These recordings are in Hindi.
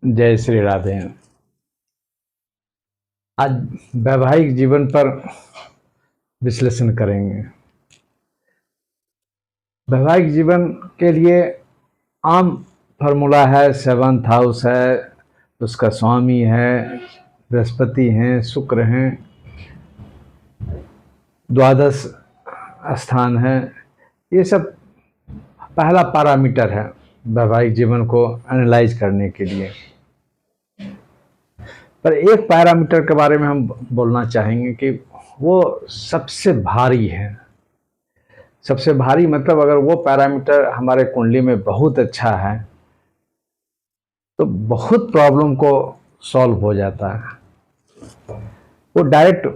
जय श्री राधे। आज वैवाहिक जीवन पर विश्लेषण करेंगे। वैवाहिक जीवन के लिए आम फार्मूला है, सेवंथ हाउस है, उसका स्वामी है, बृहस्पति हैं, शुक्र हैं, द्वादश स्थान है। ये सब पहला पैरामीटर है वैवाहिक जीवन को एनालाइज करने के लिए। पर एक पैरामीटर के बारे में हम बोलना चाहेंगे कि वो सबसे भारी है। सबसे भारी मतलब अगर वो पैरामीटर हमारे कुंडली में बहुत अच्छा है तो बहुत प्रॉब्लम को सॉल्व हो जाता है। वो डायरेक्ट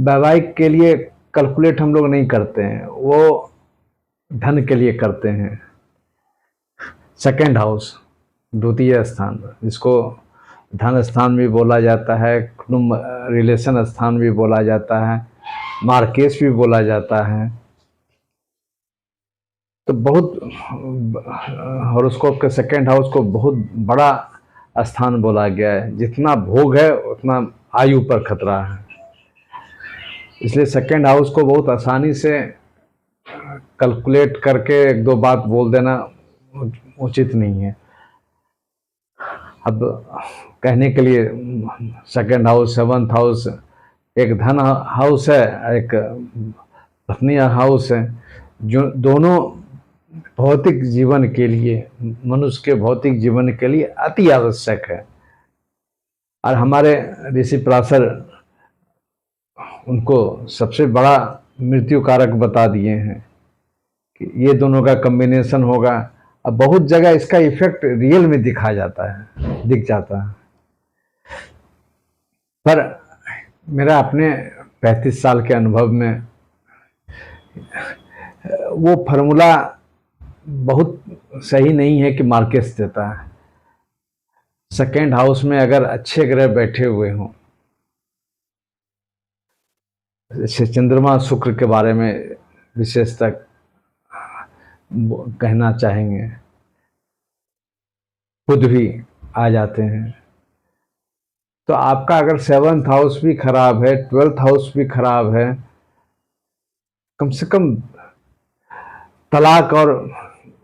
वैवाहिक के लिए कैलकुलेट हम लोग नहीं करते हैं, वो धन के लिए करते हैं। सेकंड हाउस, द्वितीय स्थान, जिसको धन स्थान भी बोला जाता है, कुटुंब रिलेशन स्थान भी बोला जाता है, मार्केस भी बोला जाता है। तो बहुत हॉरोस्कोप के सेकंड हाउस को बहुत बड़ा स्थान बोला गया है। जितना भोग है उतना आयु पर खतरा है, इसलिए सेकंड हाउस को बहुत आसानी से कैलकुलेट करके एक दो बात बोल देना उचित नहीं है। अब कहने के लिए सेकंड हाउस, सेवंथ हाउस एक धन हाउस है, एक पत्नी हाउस है, जो दोनों भौतिक जीवन के लिए, मनुष्य के भौतिक जीवन के लिए अति आवश्यक है। और हमारे ऋषि पराशर उनको सबसे बड़ा मृत्यु कारक बता दिए हैं कि ये दोनों का कॉम्बिनेशन होगा। अब बहुत जगह इसका इफेक्ट रियल में दिख जाता है। पर मेरा अपने 35 साल के अनुभव में वो फार्मूला बहुत सही नहीं है कि मार्केस देता है। सेकेंड हाउस में अगर अच्छे ग्रह बैठे हुए हों, जैसे चंद्रमा शुक्र के बारे में विशेषतः कहना चाहेंगे, खुद भी आ जाते हैं। तो आपका अगर सेवंथ हाउस भी खराब है, 12th हाउस भी खराब है, कम से कम तलाक और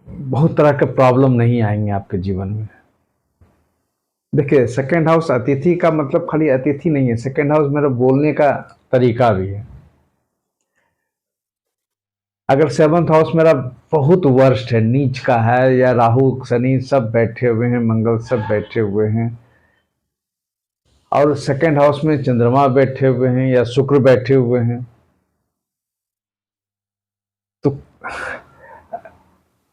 बहुत तरह के प्रॉब्लम नहीं आएंगे आपके जीवन में। देखिए, सेकंड हाउस अतिथि का मतलब खाली अतिथि नहीं है, सेकंड हाउस मेरा बोलने का तरीका भी है। अगर सेवंथ हाउस मेरा बहुत वर्स्ट है, नीच का है, या राहु शनि सब बैठे हुए हैं, मंगल सब बैठे हुए हैं, और सेकंड हाउस में चंद्रमा बैठे हुए हैं या शुक्र बैठे हुए हैं, तो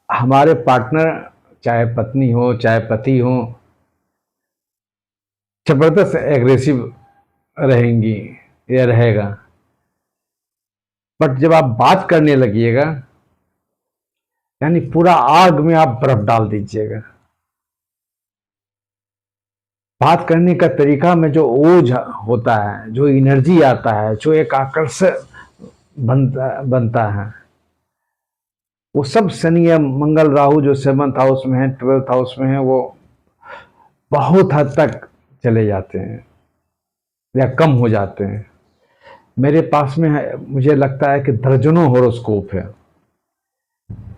हमारे पार्टनर, चाहे पत्नी हो चाहे पति हो, जबरदस्त एग्रेसिव रहेंगी या रहेगा। बट जब आप बात करने लगिएगा, यानी पूरा आग में आप बर्फ डाल दीजिएगा। बात करने का तरीका में जो ओज होता है, जो एनर्जी आता है, जो एक आकर्षण बनता है, वो सब शनि या मंगल राहु जो 7th हाउस में है, 12th हाउस में है, वो बहुत हद तक चले जाते हैं या कम हो जाते हैं। मेरे पास में है, मुझे लगता है कि दर्जनों हॉरोस्कोप है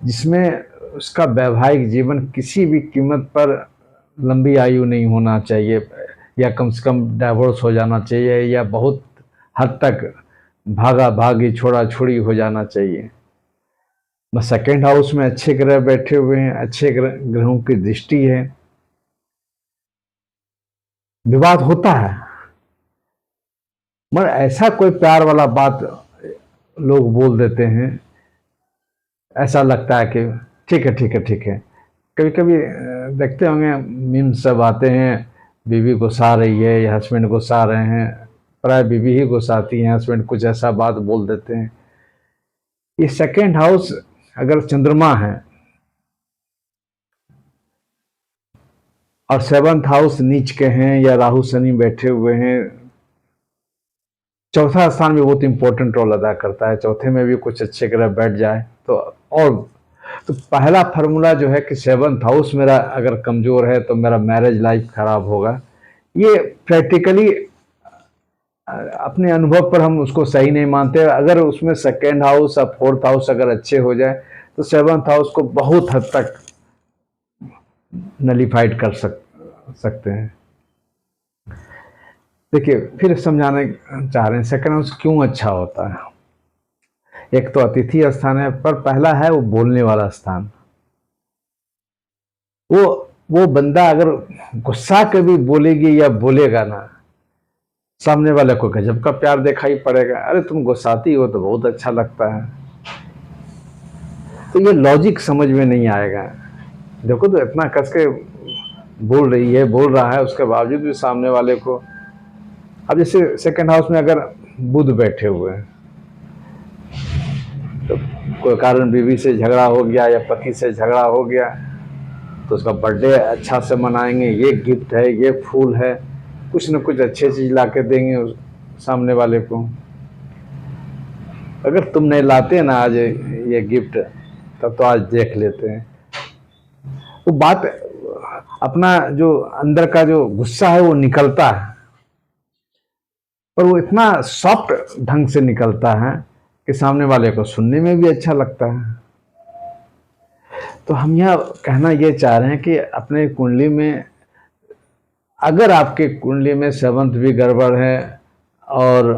जिसमें उसका वैवाहिक जीवन किसी भी कीमत पर लंबी आयु नहीं होना चाहिए, या कम से कम डाइवोर्स हो जाना चाहिए, या बहुत हद तक भागा भागी छोड़ा छोड़ी हो जाना चाहिए। बस सेकेंड हाउस में अच्छे ग्रह बैठे हुए हैं, अच्छे ग्रहों की दृष्टि है, विवाद होता है, मगर ऐसा कोई प्यार वाला बात लोग बोल देते हैं, ऐसा लगता है कि ठीक है ठीक है ठीक है। कभी कभी देखते होंगे मीम्स सब आते हैं, बीवी गुस्सा रही है या हस्बैंड गुस्सा रहे हैं, प्राय बीवी ही गुस्साती है, हस्बैंड कुछ ऐसा बात बोल देते हैं। ये सेकेंड हाउस अगर चंद्रमा है और 7th हाउस नीच के हैं या राहु शनि बैठे हुए हैं, चौथा स्थान भी बहुत इंपॉर्टेंट रोल अदा करता है। चौथे में भी कुछ अच्छे ग्रह बैठ जाए तो और तो पहला फार्मूला जो है कि सेवंथ हाउस मेरा अगर कमज़ोर है तो मेरा मैरिज लाइफ खराब होगा, ये प्रैक्टिकली अपने अनुभव पर हम उसको सही नहीं मानते। अगर उसमें सेकेंड हाउस और फोर्थ हाउस अगर अच्छे हो जाए तो सेवंथ हाउस को बहुत हद तक नलीफाइड कर सकते हैं। देखिए, फिर समझाने चाह रहे हैं सेकेंड हाउस क्यों अच्छा होता है। एक तो अतिथि स्थान है, पर पहला है वो बोलने वाला स्थान। वो बंदा अगर गुस्सा कभी बोलेगी या बोलेगा ना, सामने वाले को गजब का प्यार दिखाई पड़ेगा। अरे तुम गुस्साती हो तो बहुत अच्छा लगता है। तो ये लॉजिक समझ में नहीं आएगा। देखो तो इतना कस के बोल रही है, बोल रहा है, उसके बावजूद भी सामने वाले को। अब जैसे सेकंड हाउस में अगर बुध बैठे हुए हैं तो कोई कारण बीवी से झगड़ा हो गया या पति से झगड़ा हो गया तो उसका बर्थडे अच्छा से मनाएंगे, ये गिफ्ट है, ये फूल है, कुछ न कुछ अच्छी चीज़ ला के देंगे सामने वाले को। अगर तुम नहीं लाते ना आज ये गिफ्ट, तब तो आज देख लेते हैं। वो बात अपना जो अंदर का जो गुस्सा है वो निकलता है, पर वो इतना सॉफ्ट ढंग से निकलता है कि सामने वाले को सुनने में भी अच्छा लगता है। तो हम यह कहना ये चाह रहे हैं कि अपने कुंडली में अगर आपके कुंडली में सेवंथ भी गड़बड़ है और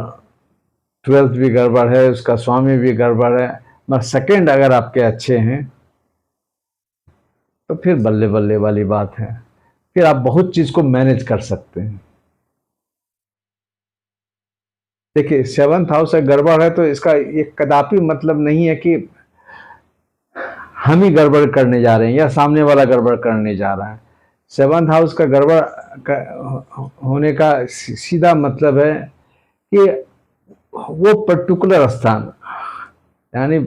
ट्वेल्थ भी गड़बड़ है, उसका स्वामी भी गड़बड़ है, मगर सेकंड अगर आपके अच्छे हैं तो फिर बल्ले बल्ले वाली बात है। फिर आप बहुत चीज़ को मैनेज कर सकते हैं। देखिए, सेवंथ हाउस से गड़बड़ है तो इसका ये कदापि मतलब नहीं है कि हम ही गड़बड़ करने जा रहे हैं या सामने वाला गड़बड़ करने जा रहा है। सेवंथ हाउस का गड़बड़ होने का सीधा मतलब है कि वो पर्टिकुलर स्थान, यानी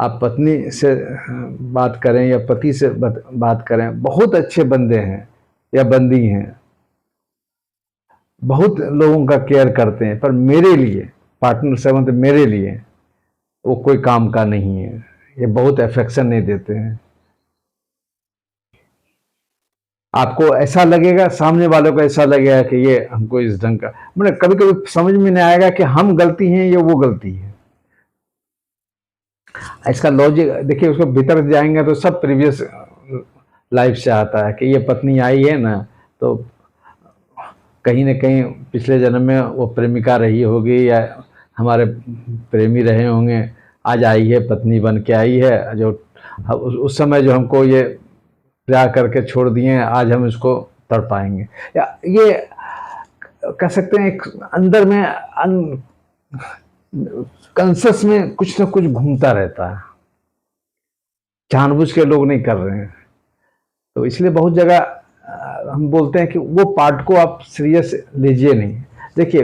आप पत्नी से बात करें या पति से बात करें, बहुत अच्छे बंदे हैं या बंदी हैं, बहुत लोगों का केयर करते हैं, पर मेरे लिए पार्टनर सेवंथ मेरे लिए वो कोई काम का नहीं है, ये बहुत अफेक्शन नहीं देते हैं। आपको ऐसा लगेगा, सामने वालों को ऐसा लगेगा कि ये हमको इस ढंग का, मतलब कभी कभी समझ में नहीं आएगा कि हम गलती हैं या वो गलती है। इसका लॉजिक देखिए, उसको भीतर जाएंगे तो सब प्रीवियस लाइफ से आता है कि ये पत्नी आई है ना तो कहीं ना कहीं पिछले जन्म में वो प्रेमिका रही होगी या हमारे प्रेमी रहे होंगे, आज आई है पत्नी बन के आई है, जो उस समय जो हमको ये प्यार करके छोड़ दिए हैं, आज हम इसको तड़पाएंगे। या ये कह सकते हैं एक अंदर में कंसस में कुछ ना कुछ घूमता रहता है, जानबूझ के लोग नहीं कर रहे हैं। तो इसलिए बहुत जगह हम बोलते हैं कि वो पार्ट को आप सीरियस लीजिए नहीं। देखिए,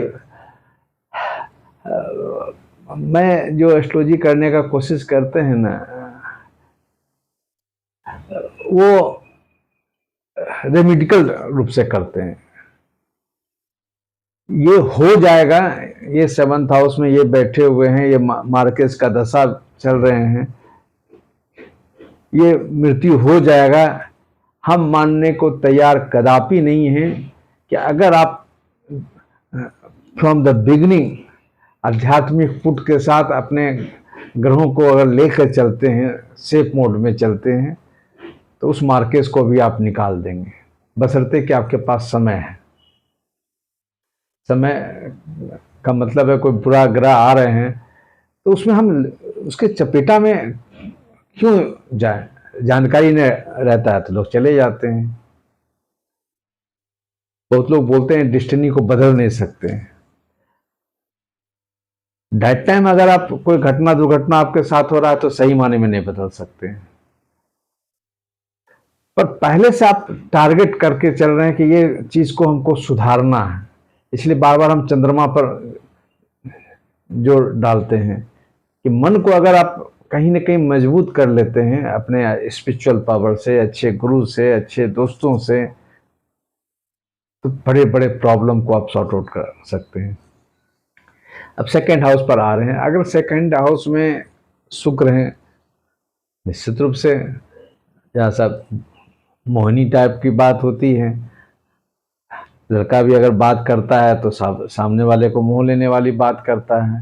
मैं जो एस्ट्रोलॉजी करने का कोशिश करते हैं ना, वो रेमेडिकल रूप से करते हैं। ये हो जाएगा, ये सेवंथ हाउस में ये बैठे हुए हैं, ये मार्केस का दशा चल रहे हैं, ये मृत्यु हो जाएगा, हम मानने को तैयार कदापि नहीं है कि अगर आप फ्रॉम द बिगिनिंग आध्यात्मिक फुट के साथ अपने ग्रहों को अगर लेकर चलते हैं, सेफ मोड में चलते हैं, तो उस मार्केस को भी आप निकाल देंगे, बशर्ते कि आपके पास समय है। समय का मतलब है कोई बुरा ग्रह आ रहे हैं तो उसमें हम उसके चपेटा में क्यों जाएं, जानकारी नहीं रहता है तो लोग चले जाते हैं। बहुत लोग बोलते हैं डेस्टिनी को बदल नहीं सकते हैं। दैट टाइम अगर आप कोई घटना दुर्घटना आपके साथ हो रहा है तो सही माने में नहीं बदल सकते हैं, पर पहले से आप टारगेट करके चल रहे हैं कि ये चीज को हमको सुधारना है, इसलिए बार बार हम चंद्रमा पर जोर डालते हैं कि मन को अगर आप कहीं ना कहीं मजबूत कर लेते हैं अपने स्पिरिचुअल पावर से, अच्छे गुरु से, अच्छे दोस्तों से, तो बड़े बड़े प्रॉब्लम को आप सॉर्ट आउट कर सकते हैं। अब सेकंड हाउस पर आ रहे हैं। अगर सेकंड हाउस में शुक्र हैं निश्चित रूप से जहाँ सब मोहिनी टाइप की बात होती है, लड़का भी अगर बात करता है तो सामने वाले को मोह लेने वाली बात करता है।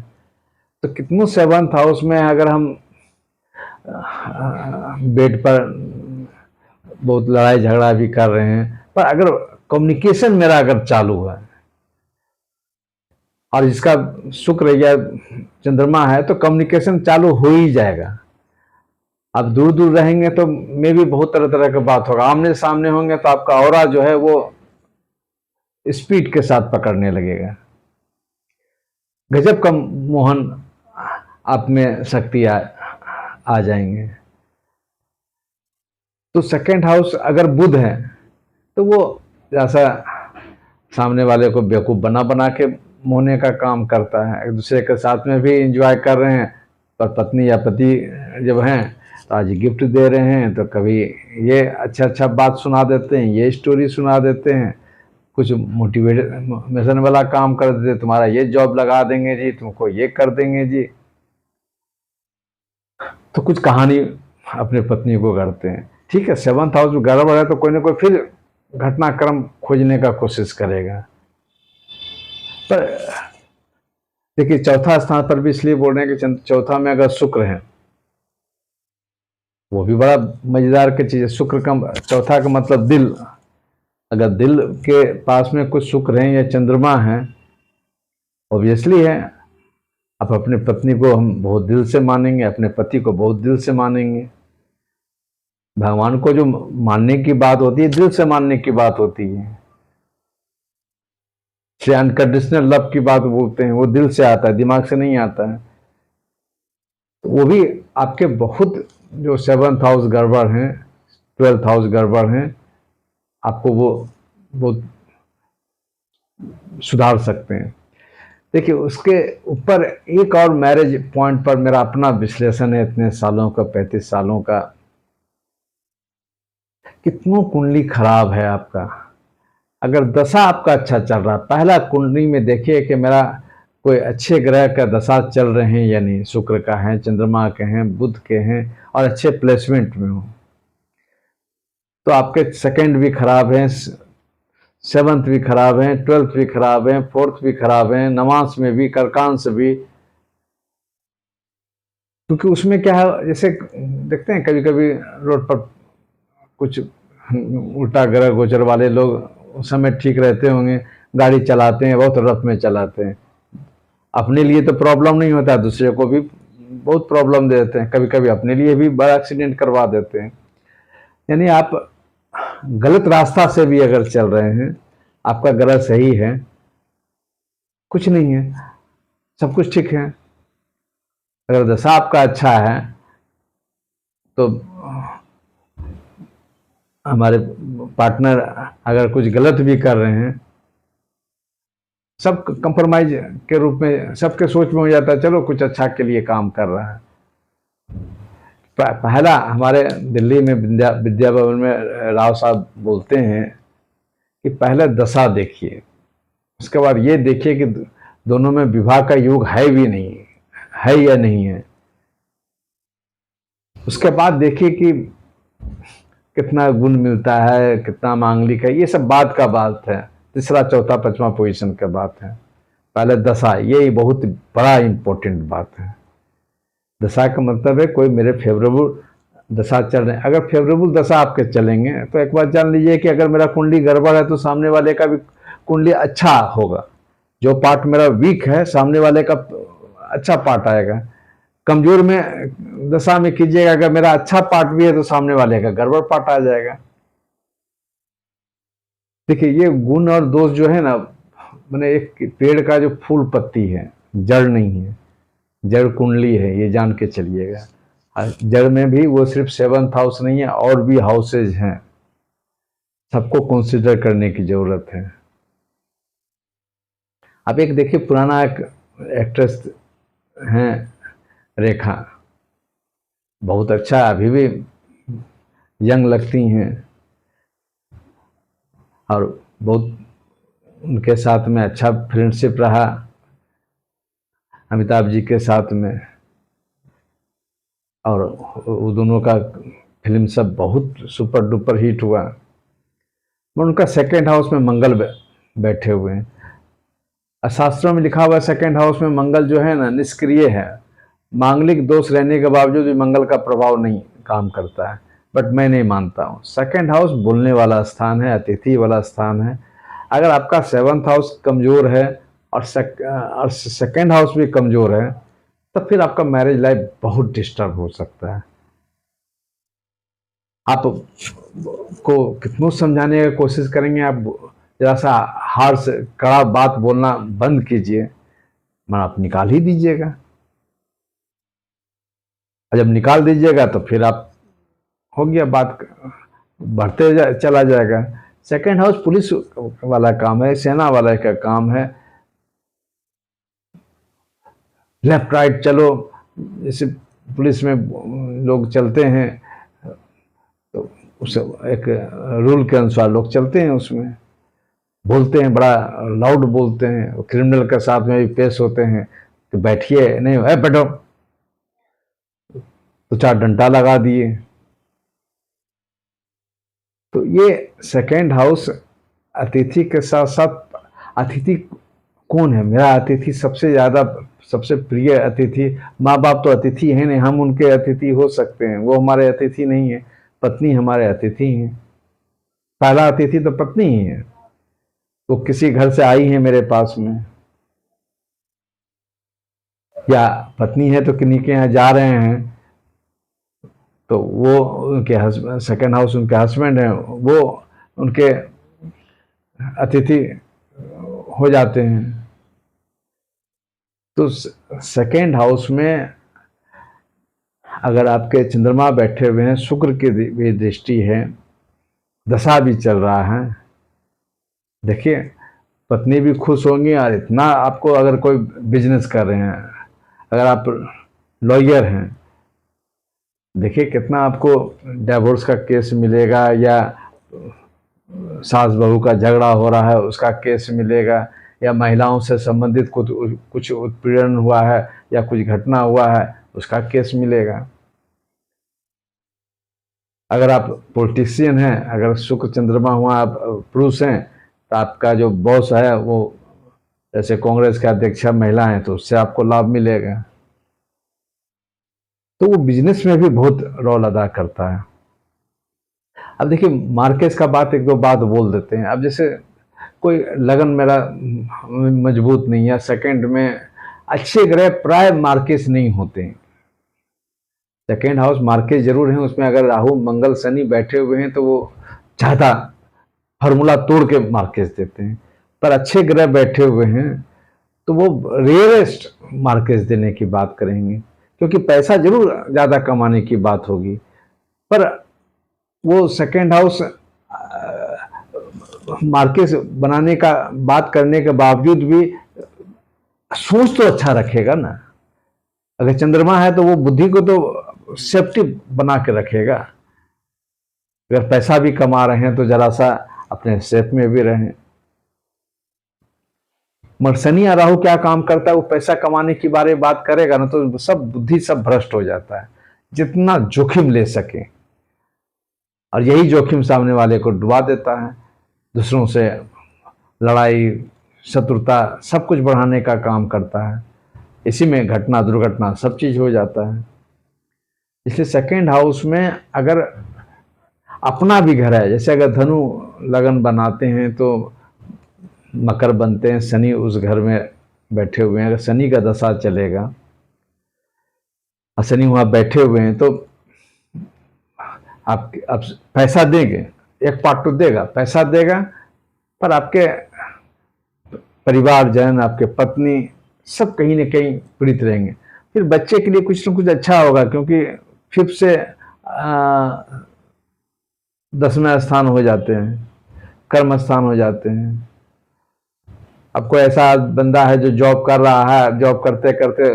तो कितनों सेवंथ हाउस में अगर हम बेड पर बहुत लड़ाई झगड़ा भी कर रहे हैं, पर अगर कम्युनिकेशन मेरा अगर चालू है और इसका शुक्र या चंद्रमा है तो कम्युनिकेशन चालू हो ही जाएगा। अब दूर दूर रहेंगे तो में भी बहुत तरह तरह का बात होगा, आमने सामने होंगे तो आपका ऑरा जो है वो स्पीड के साथ पकड़ने लगेगा। गजब का मोहन आप में शक्ति आ जाएंगे। तो सेकंड हाउस अगर बुध है तो वो जैसा सामने वाले को बेवकूफ़ बना बना के मोहने का काम करता है। एक दूसरे के साथ में भी इंजॉय कर रहे हैं, पर पत्नी या पति जब हैं तो आज गिफ्ट दे रहे हैं तो कभी ये अच्छा अच्छा बात सुना देते हैं, ये स्टोरी सुना देते हैं, कुछ मोटिवेशन वाला काम कर देते, तुम्हारा ये जॉब लगा देंगे जी, तुमको ये कर देंगे जी। तो कुछ कहानी अपने पत्नी को करते हैं। ठीक है, सेवंथ हाउस में गड़बड़ है तो कोई ना कोई फिर घटनाक्रम खोजने का कोशिश करेगा। पर देखिए चौथा स्थान पर भी इसलिए बोल रहे हैं कि चौथा में अगर शुक्र है, वो भी बड़ा मजेदार की चीज है। शुक्र का चौथा का मतलब दिल। अगर दिल के पास में कुछ शुक्र हैं या चंद्रमा है, ऑब्वियसली है आप अपने पत्नी को हम बहुत दिल से मानेंगे, अपने पति को बहुत दिल से मानेंगे। भगवान को जो मानने की बात होती है दिल से मानने की बात होती है, से अनकंडीशनल लव की बात बोलते हैं, वो दिल से आता है, दिमाग से नहीं आता है। तो वो भी आपके बहुत जो सेवंथ हाउस गड़बड़ हैं, 12th हाउस गड़बड़ हैं, आपको वो बहुत सुधार सकते हैं। देखिए उसके ऊपर एक और मैरिज पॉइंट पर मेरा अपना विश्लेषण है इतने सालों का, 35 सालों का। कितनों कुंडली खराब है आपका, अगर दशा आपका अच्छा चल रहा है, पहला कुंडली में देखिए कि मेरा कोई अच्छे ग्रह का दशा चल रहे हैं या नहीं, शुक्र का है, चंद्रमा के हैं, बुध के हैं और अच्छे प्लेसमेंट में हो, तो आपके सेकंड भी खराब हैं, 7th भी खराब हैं, 12th भी खराब हैं, 4th भी खराब हैं, नवांश में भी, कर्कांश भी। क्योंकि उसमें क्या है, जैसे देखते हैं कभी कभी रोड पर कुछ उल्टा ग्रह गोचर वाले लोग उस समय ठीक रहते होंगे, गाड़ी चलाते हैं बहुत रफ में चलाते हैं, अपने लिए तो प्रॉब्लम नहीं होता, दूसरे को भी बहुत प्रॉब्लम दे देते हैं, कभी कभी अपने लिए भी बड़ा एक्सीडेंट करवा देते हैं। यानी आप गलत रास्ता से भी अगर चल रहे हैं, आपका ग्रह सही है, कुछ नहीं है, सब कुछ ठीक है। अगर दशा आपका अच्छा है तो हमारे पार्टनर अगर कुछ गलत भी कर रहे हैं, सब कंप्रोमाइज के रूप में सबके सोच में हो जाता है, चलो कुछ अच्छा के लिए काम कर रहा है। पहला हमारे दिल्ली में विद्या भवन में राव साहब बोलते हैं कि पहले दशा देखिए, उसके बाद ये देखिए कि दोनों में विवाह का योग है भी नहीं है या नहीं है, उसके बाद देखिए कि कितना गुण मिलता है, कितना मांगलिक है, ये सब बात का बात है, तीसरा चौथा पांचवा पोजीशन का बात है। पहले दशा, ये बहुत बड़ा इंपॉर्टेंट बात है। दशा का मतलब है कोई मेरे फेवरेबल दशा चल रहे हैं, अगर फेवरेबल दशा आपके चलेंगे तो एक बात जान लीजिए कि अगर मेरा कुंडली गड़बड़ है तो सामने वाले का भी कुंडली अच्छा होगा, जो पार्ट मेरा वीक है सामने वाले का अच्छा पार्ट आएगा। कमजोर में दशा में कीजिएगा, अगर मेरा अच्छा पार्ट भी है तो सामने वाले का गड़बड़ पार्ट आ जाएगा। देखिए ये गुण और दोष जो है ना, मैंने एक पेड़ का जो फूल पत्ती है, जड़ नहीं है, जड़ कुंडली है, ये जान के चलिएगा। जड़ में भी वो सिर्फ 7th हाउस नहीं है, और भी हाउसेज हैं, सबको कंसीडर करने की जरूरत है। आप एक देखिए पुराना एक एक्ट्रेस हैं रेखा, बहुत अच्छा, अभी भी यंग लगती हैं और बहुत उनके साथ में अच्छा फ्रेंडशिप रहा अमिताभ जी के साथ में। और वो दोनों का फिल्म सब बहुत सुपर डुपर हिट हुआ। उनका सेकेंड हाउस में मंगल बैठे हुए हैं। शास्त्रों में लिखा हुआ है सेकेंड हाउस में मंगल जो है ना निष्क्रिय है, मांगलिक दोष रहने के बावजूद भी मंगल का प्रभाव नहीं काम करता है। बट मैं नहीं मानता हूँ। सेकेंड हाउस बोलने वाला स्थान है, अतिथि वाला स्थान है। अगर आपका सेवंथ हाउस कमज़ोर है और सेकेंड हाउस भी कमज़ोर है तो फिर आपका मैरिज लाइफ बहुत डिस्टर्ब हो सकता है। आप को कितनों समझाने की कोशिश करेंगे, आप जरा सा हार्श कड़ा बात बोलना बंद कीजिए, मगर आप निकाल ही दीजिएगा। और जब निकाल दीजिएगा तो फिर आप हो गया, बात बढ़ते चला जाएगा। सेकेंड हाउस पुलिस वाला काम है, सेना वाला का काम है। लेफ्ट राइट चलो, जैसे पुलिस में लोग चलते हैं तो उस एक रूल के अनुसार लोग चलते हैं, उसमें बोलते हैं, बड़ा लाउड बोलते हैं। क्रिमिनल के साथ में भी पेश होते हैं कि बैठिए, नहीं है बैठो, तो 4 डंडा लगा दिए। तो ये सेकेंड हाउस अतिथि के साथ साथ, अतिथि कौन है? मेरा अतिथि सबसे ज़्यादा, सबसे प्रिय अतिथि, माँ बाप तो अतिथि हैं नहीं, हम उनके अतिथि हो सकते हैं, वो हमारे अतिथि नहीं है। पत्नी हमारे अतिथि हैं। पहला अतिथि तो पत्नी ही है। वो किसी घर से आई है मेरे पास में, या पत्नी है तो किन्हीं के यहाँ जा रहे हैं, तो वो उनके हस्बैंड, सेकेंड हाउस उनके हस्बैंड हैं, वो उनके अतिथि हो जाते हैं। तो सेकेंड हाउस में अगर आपके चंद्रमा बैठे हुए हैं, शुक्र की भी दृष्टि है, दशा भी चल रहा है, देखिए पत्नी भी खुश होंगी। और इतना आपको, अगर कोई बिजनेस कर रहे हैं, अगर आप लॉयर हैं, देखिए कितना आपको डिवोर्स का केस मिलेगा, या सास बहू का झगड़ा हो रहा है उसका केस मिलेगा, या महिलाओं से संबंधित कुछ उत्पीड़न हुआ है या कुछ घटना हुआ है उसका केस मिलेगा। अगर आप पॉलिटिशियन हैं, अगर शुक्र चंद्रमा हुआ, आप पुरुष हैं, तो आपका जो बॉस है वो जैसे कांग्रेस के अध्यक्षा महिला हैं, तो उससे आपको लाभ मिलेगा। तो वो बिजनेस में भी बहुत रोल अदा करता है। अब देखिए मार्केस का बात, एक दो बात बोल देते हैं। अब जैसे कोई लगन मेरा मजबूत नहीं है, सेकंड में अच्छे ग्रह प्राय मार्केस नहीं होते हैं। सेकेंड हाउस मार्केस जरूर हैं, उसमें अगर राहु मंगल शनि बैठे हुए हैं तो वो ज़्यादा फार्मूला तोड़ के मार्केस देते हैं। पर अच्छे ग्रह बैठे हुए हैं तो वो रेयरेस्ट मार्केस देने की बात करेंगे, क्योंकि पैसा जरूर ज़्यादा कमाने की बात होगी, पर वो सेकेंड हाउस मार्केट बनाने का बात करने के बावजूद भी सोच तो अच्छा रखेगा ना। अगर चंद्रमा है तो वो बुद्धि को तो सेफ्टी बना के रखेगा। अगर पैसा भी कमा रहे हैं तो जरा सा अपने सेफ में भी रहें। मगर शनि या राहु क्या काम करता है, वो पैसा कमाने की बारे में बात करेगा ना तो सब बुद्धि सब भ्रष्ट हो जाता है। जितना जोखिम ले सके, और यही जोखिम सामने वाले को डुबा देता है। दूसरों से लड़ाई, शत्रुता, सब कुछ बढ़ाने का काम करता है। इसी में घटना दुर्घटना सब चीज़ हो जाता है। इसलिए सेकेंड हाउस में अगर अपना भी घर है, जैसे अगर धनु लगन बनाते हैं तो मकर बनते हैं, शनि उस घर में बैठे हुए हैं, अगर शनि का दशा चलेगा और शनि वहाँ बैठे हुए हैं तो आप पैसा देंगे, एक पार्ट तो देगा, पैसा देगा, पर आपके परिवारजन, आपके पत्नी सब कहीं ना कहीं पीड़ित रहेंगे। फिर बच्चे के लिए कुछ ना कुछ अच्छा होगा, क्योंकि 5th से 10वें स्थान हो जाते हैं, कर्म स्थान हो जाते हैं। अब कोई ऐसा बंदा है जो जॉब कर रहा है, जॉब करते करते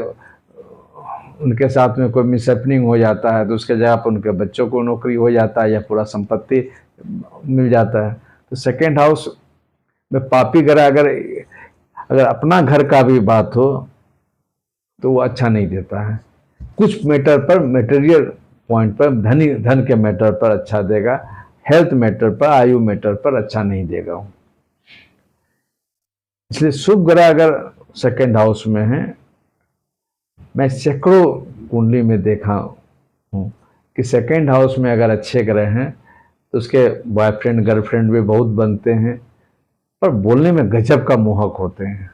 उनके साथ में कोई मिसहैपनिंग हो जाता है तो उसके जगह पर उनके बच्चों को नौकरी हो जाता है या पूरा संपत्ति मिल जाता है। तो सेकेंड हाउस में पापी ग्रह अगर अपना घर का भी बात हो तो वो अच्छा नहीं देता है। कुछ मैटर पर, मटेरियल पॉइंट पर, धन के मैटर पर अच्छा देगा, हेल्थ मैटर पर, आयु मैटर पर अच्छा नहीं देगा। इसलिए शुभ ग्रह अगर सेकंड हाउस में है, मैं सैकड़ों कुंडली में देखा हूँ कि सेकंड हाउस में अगर अच्छे ग्रह हैं तो उसके बॉयफ्रेंड गर्लफ्रेंड भी बहुत बनते हैं, पर बोलने में गजब का मोहक होते हैं।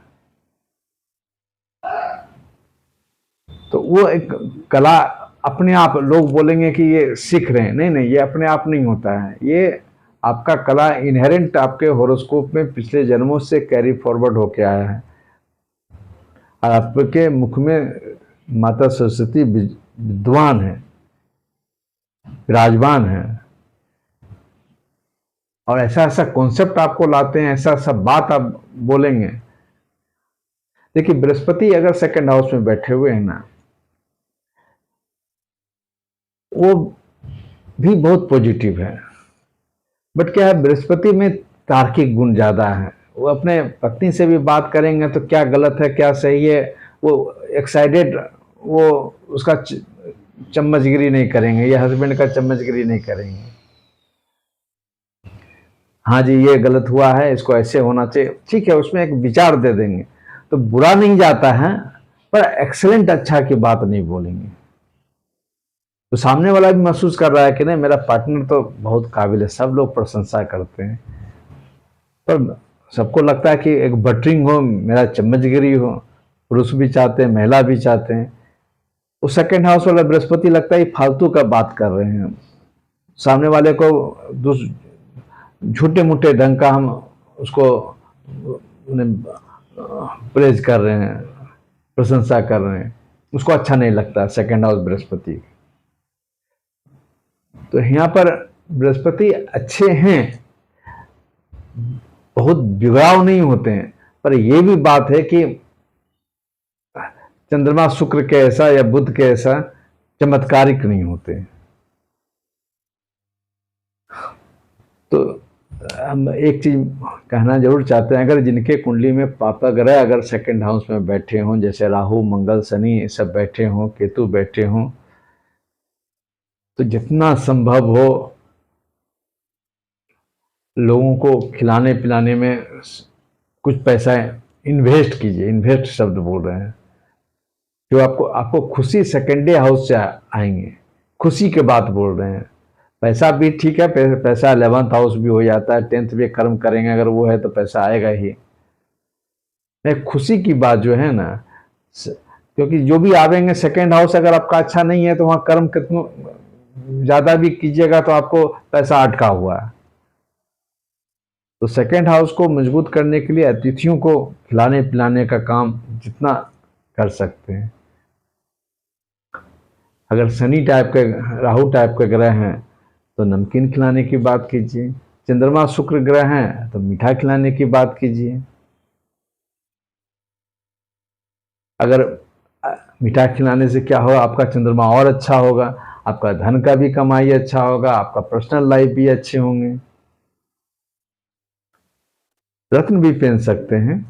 तो वो एक कला अपने आप, लोग बोलेंगे कि ये सीख रहे हैं, नहीं नहीं, ये अपने आप नहीं होता है। ये आपका कला इनहेरेंट आपके होरोस्कोप में पिछले जन्मों से कैरी फॉरवर्ड होके आया है, और आपके मुख में माता सरस्वती विद्वान है, विराजमान है, और ऐसा ऐसा कॉन्सेप्ट आपको लाते हैं, ऐसा ऐसा बात आप बोलेंगे। देखिए, बृहस्पति अगर सेकंड हाउस में बैठे हुए हैं ना, वो भी बहुत पॉजिटिव है, बट क्या है, बृहस्पति में तार्किक गुण ज्यादा है। वो अपने पत्नी से भी बात करेंगे तो क्या गलत है क्या सही है, वो एक्साइटेड, वो उसका चम्मचगिरी नहीं करेंगे, या हस्बैंड का चम्मचगिरी नहीं करेंगे। हाँ जी, ये गलत हुआ है, इसको ऐसे होना चाहिए, ठीक है, उसमें एक विचार दे देंगे, तो बुरा नहीं जाता है, पर एक्सेलेंट अच्छा की बात नहीं बोलेंगे। तो सामने वाला भी महसूस कर रहा है कि नहीं, मेरा पार्टनर तो बहुत काबिल है, सब लोग प्रशंसा करते हैं, पर सबको लगता है कि एक बटरिंग हो, मेरा चम्मचगिरी हो। पुरुष भी चाहते हैं, महिला भी चाहते हैं। उस सेकेंड हाउस वाला बृहस्पति लगता है फालतू का बात कर रहे हैं, सामने वाले को झूठे मूठे ढंग का हम उसको प्रेज कर रहे हैं, प्रशंसा कर रहे हैं, उसको अच्छा नहीं लगता सेकेंड हाउस बृहस्पति। तो यहाँ पर बृहस्पति अच्छे हैं, बहुत बिगड़ाव नहीं होते हैं, पर यह भी बात है कि चंद्रमा शुक्र के ऐसा या बुध के ऐसा चमत्कारिक नहीं होते। तो हम एक चीज कहना जरूर चाहते हैं, अगर जिनके कुंडली में पापा ग्रह अगर सेकंड हाउस में बैठे हों, जैसे राहु मंगल शनि सब बैठे हों, केतु बैठे हों, तो जितना संभव हो लोगों को खिलाने पिलाने में कुछ पैसा इन्वेस्ट कीजिए। इन्वेस्ट शब्द बोल रहे हैं, जो आपको खुशी सेकेंडरी हाउस से आएंगे, खुशी के बात बोल रहे हैं। पैसा भी ठीक है, पैसा 11th हाउस भी हो जाता है, 10th भी कर्म करेंगे अगर वो है तो पैसा आएगा ही। खुशी की बात जो है ना, क्योंकि जो भी आवेंगे सेकेंड हाउस अगर आपका अच्छा नहीं है तो वहां कर्म कितना ज्यादा भी कीजिएगा तो आपको पैसा अटका हुआ है। तो सेकेंड हाउस को मजबूत करने के लिए अतिथियों को खिलाने पिलाने का काम जितना कर सकते हैं। अगर शनि टाइप के, राहु टाइप के ग्रह हैं तो नमकीन खिलाने की बात कीजिए। चंद्रमा शुक्र ग्रह हैं तो मीठा खिलाने की बात कीजिए। अगर मीठा खिलाने से क्या होगा, आपका चंद्रमा और अच्छा होगा, आपका धन का भी कमाई अच्छा होगा, आपका पर्सनल लाइफ भी अच्छे होंगे। रत्न भी पहन सकते हैं,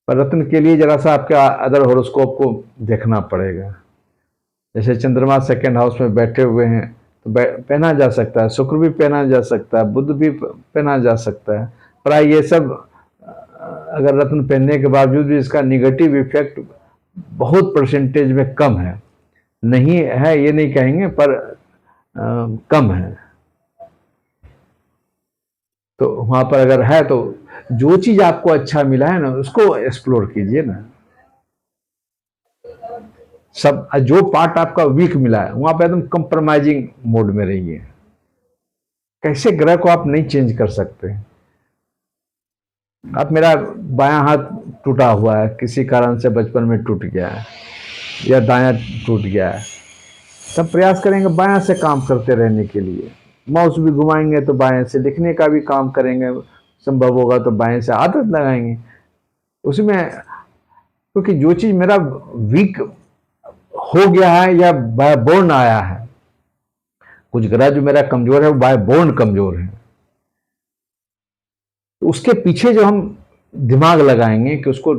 पर रत्न के लिए जरा सा आपके अदर होरोस्कोप को देखना पड़ेगा। जैसे चंद्रमा सेकेंड हाउस में बैठे हुए हैं तो पहना जा सकता है, शुक्र भी पहना जा सकता है, बुध भी पहना जा सकता है। प्राय ये सब अगर रत्न पहनने के बावजूद भी इसका निगेटिव इफेक्ट बहुत परसेंटेज में कम है, नहीं है ये नहीं कहेंगे, पर कम है। तो वहां पर अगर है तो जो चीज आपको अच्छा मिला है ना उसको एक्सप्लोर कीजिए ना। सब जो पार्ट आपका वीक मिला है वहां पे एकदम कंप्रोमाइजिंग मोड में रहिए। कैसे ग्रह को आप नहीं चेंज कर सकते। अब मेरा बायां हाथ टूटा हुआ है, किसी कारण से बचपन में टूट गया है, या दायां टूट गया है, तब प्रयास करेंगे बायां से काम करते रहने के लिए। माउस भी घुमाएंगे तो बाएं से, लिखने का भी काम करेंगे संभव होगा तो बाएं से आदत लगाएंगे उसमें। क्योंकि जो चीज मेरा वीक हो गया है या बाय बोर्न आया है, कुछ ग्रह जो मेरा कमजोर है वो बाय बोर्न कमजोर है, तो उसके पीछे जो हम दिमाग लगाएंगे कि उसको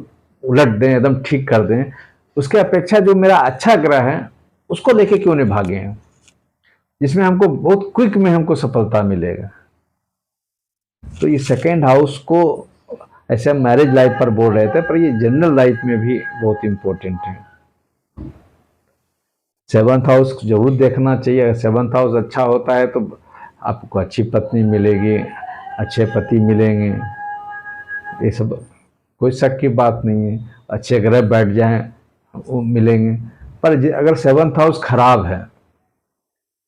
उलट दें, एकदम ठीक कर दें, उसके अपेक्षा जो मेरा अच्छा ग्रह है उसको लेके क्यों नहीं भागे हैं, जिसमें हमको बहुत क्विक में हमको सफलता मिलेगा। तो ये सेकेंड हाउस को ऐसे मैरिज लाइफ पर बोल रहे थे, पर ये जनरल लाइफ में भी बहुत इंपॉर्टेंट है। सेवंथ हाउस जरूर देखना चाहिए। अगर सेवंथ हाउस अच्छा होता है तो आपको अच्छी पत्नी मिलेगी, अच्छे पति मिलेंगे, ये सब कोई शक की बात नहीं है। अच्छे ग्रह बैठ जाएं वो मिलेंगे। पर अगर सेवंथ हाउस खराब है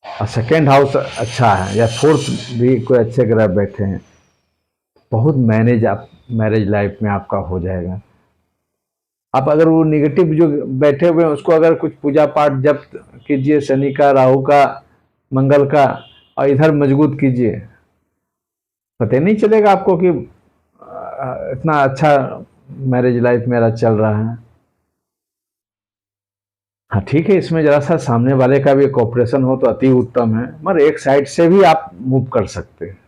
और सेकेंड हाउस अच्छा है या फोर्थ भी कोई अच्छे ग्रह बैठे हैं, बहुत मैरिज लाइफ में आपका हो जाएगा। आप अगर वो निगेटिव जो बैठे हुए हैं उसको अगर कुछ पूजा पाठ जब कीजिए, शनि का, राहु का, मंगल का, और इधर मजबूत कीजिए, पता नहीं चलेगा आपको कि इतना अच्छा मैरिज लाइफ मेरा चल रहा है। हाँ ठीक है, इसमें जरा सा सामने वाले का भी कोऑपरेशन हो तो अति उत्तम है, मगर एक साइड से भी आप मूव कर सकते हैं।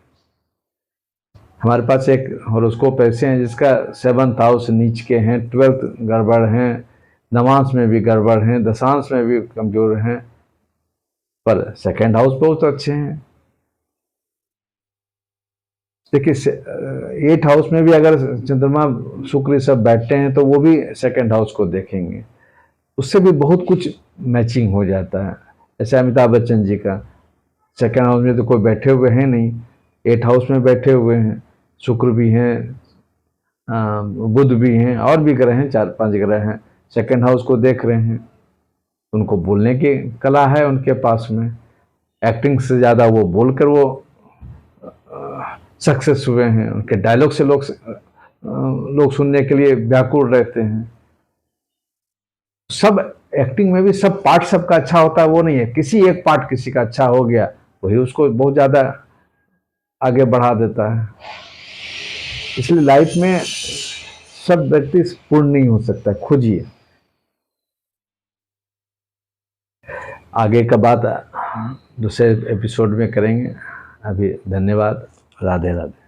हमारे पास एक हॉरोस्कोप ऐसे हैं जिसका सेवंथ हाउस नीच के हैं, 12th गड़बड़ हैं, नवांश में भी गड़बड़ हैं, दशांश में भी कमजोर हैं, पर सेकेंड हाउस बहुत अच्छे हैं। देखिए 8th हाउस में भी अगर चंद्रमा शुक्र सब बैठते हैं तो वो भी सेकेंड हाउस को देखेंगे, उससे भी बहुत कुछ मैचिंग हो जाता है। जैसे अमिताभ बच्चन जी का सेकेंड हाउस में तो कोई बैठे हुए हैं नहीं, 8th हाउस में बैठे हुए हैं, शुक्र भी हैं, बुध भी हैं, और भी ग्रह हैं, 4-5 ग्रह हैं, सेकेंड हाउस को देख रहे हैं। उनको बोलने की कला है उनके पास में, एक्टिंग से ज़्यादा वो बोलकर वो सक्सेस हुए हैं। उनके डायलॉग से लोग सुनने के लिए व्याकुल रहते हैं। सब एक्टिंग में भी सब पार्ट सबका अच्छा होता है वो नहीं है, किसी एक पार्ट किसी का अच्छा हो गया वही उसको बहुत ज़्यादा आगे बढ़ा देता है। इसलिए लाइफ में सब व्यक्ति पूर्ण नहीं हो सकता, खोजिए। आगे का बात दूसरे एपिसोड में करेंगे। अभी धन्यवाद, राधे राधे।